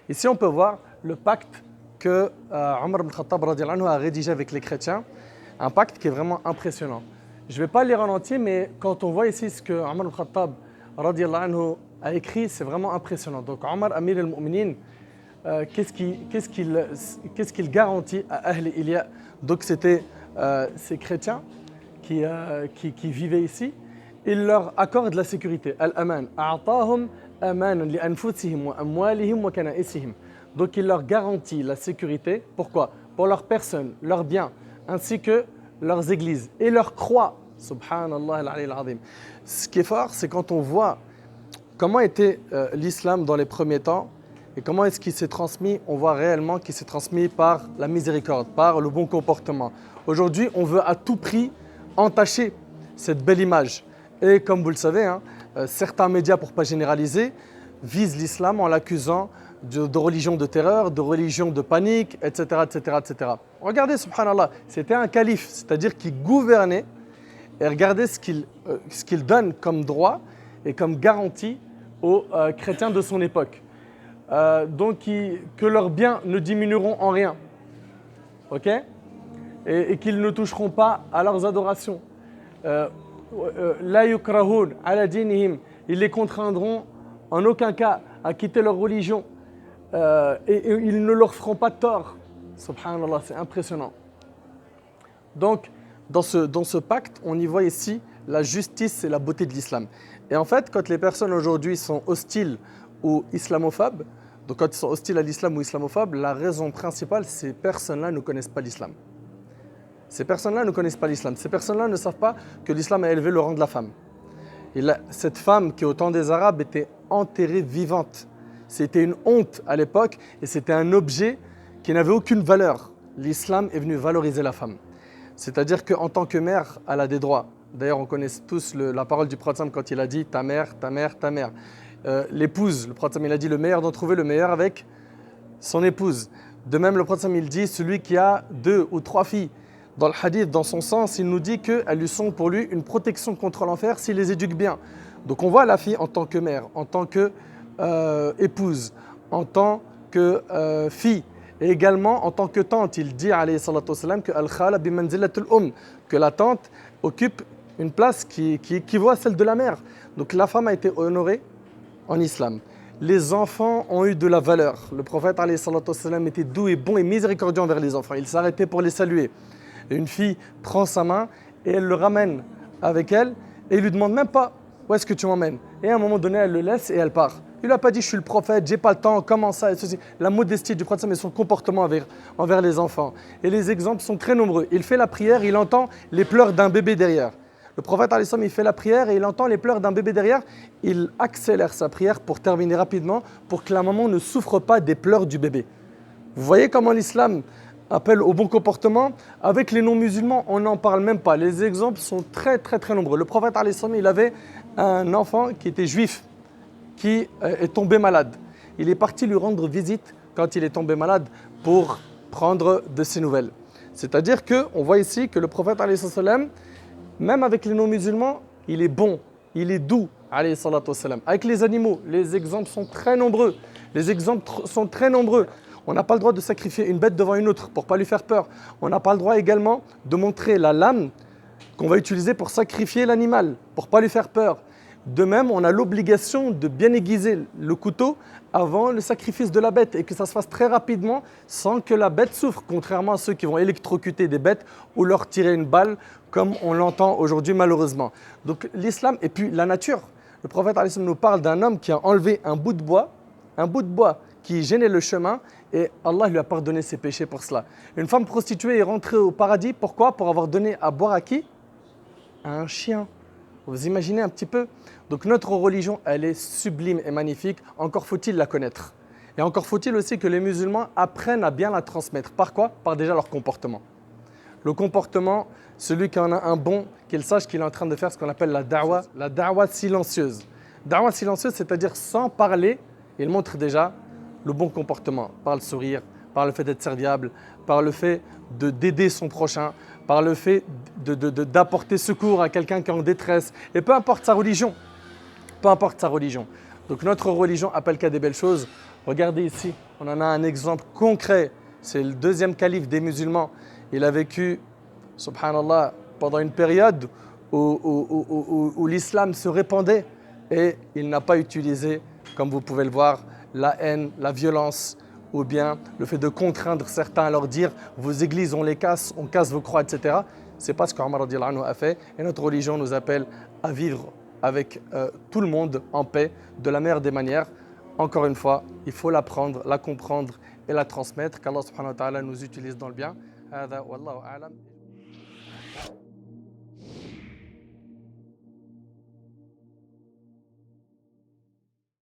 Ici, on peut voir le pacte que Omar ibn Khattab radiallahu anhu a rédigé avec les chrétiens, un pacte qui est vraiment impressionnant. Je ne vais pas le lire en entier, mais quand on voit ici ce que Omar ibn Khattab radiallahu anhu a écrit, c'est vraiment impressionnant. Donc Omar Amir al-Mu'minin, qu'est-ce qu'il garantit à Ahl Ilya? Donc c'était ces chrétiens qui vivaient ici. Il leur accorde la sécurité. Al-aman. A'tahum amanan li anfusihim wa amwalihim wa kana'isihim. Donc il leur garantit la sécurité. Pourquoi? Pour leurs personnes, leurs biens, ainsi que leurs églises et leurs croix. Subhanallah al-ali al-azim. Ce qui est fort, c'est quand on voit comment était l'islam dans les premiers temps et comment est-ce qu'il s'est transmis. On voit réellement qu'il s'est transmis par la miséricorde, par le bon comportement. Aujourd'hui, on veut à tout prix entacher cette belle image. Et comme vous le savez, certains médias, pour ne pas généraliser, visent l'islam en l'accusant de religion de terreur, de religion de panique, etc., etc., etc. Regardez, subhanallah, c'était un calife, c'est-à-dire qu'il gouvernait, et regardez ce qu'il donne comme droit et comme garantie aux chrétiens de son époque. Donc, que leurs biens ne diminueront en rien, ok, et qu'ils ne toucheront pas à leurs adorations. La yukrahun ala dinihim, ils les contraindront en aucun cas à quitter leur religion et ils ne leur feront pas tort. Subhanallah, c'est impressionnant. Donc, dans ce pacte, on y voit ici la justice et la beauté de l'islam. Et en fait, quand les personnes aujourd'hui sont hostiles ou islamophobes, donc quand ils sont hostiles à l'islam ou islamophobes, la raison principale, ces personnes-là ne connaissent pas l'islam. Ces personnes-là ne connaissent pas l'islam. Ces personnes-là ne savent pas que l'islam a élevé le rang de la femme. Et cette femme qui, au temps des Arabes, était enterrée vivante. C'était une honte à l'époque et c'était un objet qui n'avait aucune valeur. L'islam est venu valoriser la femme. C'est-à-dire qu'en tant que mère, elle a des droits. D'ailleurs, on connaît tous la parole du prophète quand il a dit « ta mère, ta mère, ta mère ». L'épouse, le prophète il a dit « le meilleur d'entre vous, le meilleur avec son épouse ». De même, le prophète il dit « celui qui a 2 ou 3 filles ». Dans le hadith, dans son sens, il nous dit qu'elles lui sont pour lui une protection contre l'enfer s'il les éduque bien. Donc on voit la fille en tant que mère, en tant que épouse, en tant que fille, et également en tant que tante. Il dit alayhi salatu wassalam que al-khala bi manzilatul que la tante occupe une place qui équivaut à celle de la mère. Donc la femme a été honorée en islam. Les enfants ont eu de la valeur. Le prophète alayhi salatu wassalam était doux et bon et miséricordieux envers les enfants. Il s'arrêtait pour les saluer. Une fille prend sa main et elle le ramène avec elle et il lui demande même pas où est-ce que tu m'emmènes. Et à un moment donné, elle le laisse et elle part. Il lui a pas dit je suis le prophète, j'ai pas le temps, comment ça et ceci. La modestie du prophète et son comportement envers les enfants. Et les exemples sont très nombreux. Il fait la prière, il entend les pleurs d'un bébé derrière. Le prophète il fait la prière et il entend les pleurs d'un bébé derrière. Il accélère sa prière pour terminer rapidement pour que la maman ne souffre pas des pleurs du bébé. Vous voyez comment l'islam appelle au bon comportement. Avec les non-musulmans, on n'en parle même pas. Les exemples sont très très très nombreux. Le prophète, il avait un enfant qui était juif, qui est tombé malade. Il est parti lui rendre visite quand il est tombé malade pour prendre de ses nouvelles. C'est-à-dire qu'on voit ici que le prophète, même avec les non-musulmans, il est bon, il est doux. Avec les animaux, les exemples sont très nombreux. Les exemples sont très nombreux. On n'a pas le droit de sacrifier une bête devant une autre pour ne pas lui faire peur. On n'a pas le droit également de montrer la lame qu'on va utiliser pour sacrifier l'animal, pour ne pas lui faire peur. De même, on a l'obligation de bien aiguiser le couteau avant le sacrifice de la bête et que ça se fasse très rapidement sans que la bête souffre, contrairement à ceux qui vont électrocuter des bêtes ou leur tirer une balle comme on l'entend aujourd'hui malheureusement. Donc l'islam et puis la nature. Le prophète nous parle d'un homme qui a enlevé un bout de bois qui gênait le chemin et Allah lui a pardonné ses péchés pour cela. Une femme prostituée est rentrée au paradis, pourquoi? Pour avoir donné à boire à qui? À un chien. Vous imaginez un petit peu? Donc notre religion, elle est sublime et magnifique, encore faut-il la connaître. Et encore faut-il aussi que les musulmans apprennent à bien la transmettre. Par quoi? Par déjà leur comportement. Le comportement, celui qui en a un bon, qu'il sache qu'il est en train de faire ce qu'on appelle la da'wa silencieuse. Da'wa silencieuse, c'est-à-dire sans parler, il montre déjà le bon comportement, par le sourire, par le fait d'être serviable, par le fait d'aider son prochain, par le fait d'apporter secours à quelqu'un qui est en détresse, et peu importe sa religion. Peu importe sa religion. Donc notre religion appelle qu'à des belles choses. Regardez ici, On en a un exemple concret. C'est le deuxième calife des musulmans. Il a vécu, subhanallah, pendant une période où l'islam se répandait et il n'a pas utilisé, comme vous pouvez le voir, la haine, la violence ou bien le fait de contraindre certains à leur dire vos églises on casse vos croix, etc. C'est pas ce qu'Omar radiallahu anhu a fait et notre religion nous appelle à vivre avec tout le monde en paix de la meilleure des manières. Encore une fois, il faut l'apprendre, la comprendre et la transmettre, qu'Allah subhanahu wa ta'ala nous utilise dans le bien. هذا والله أعلم.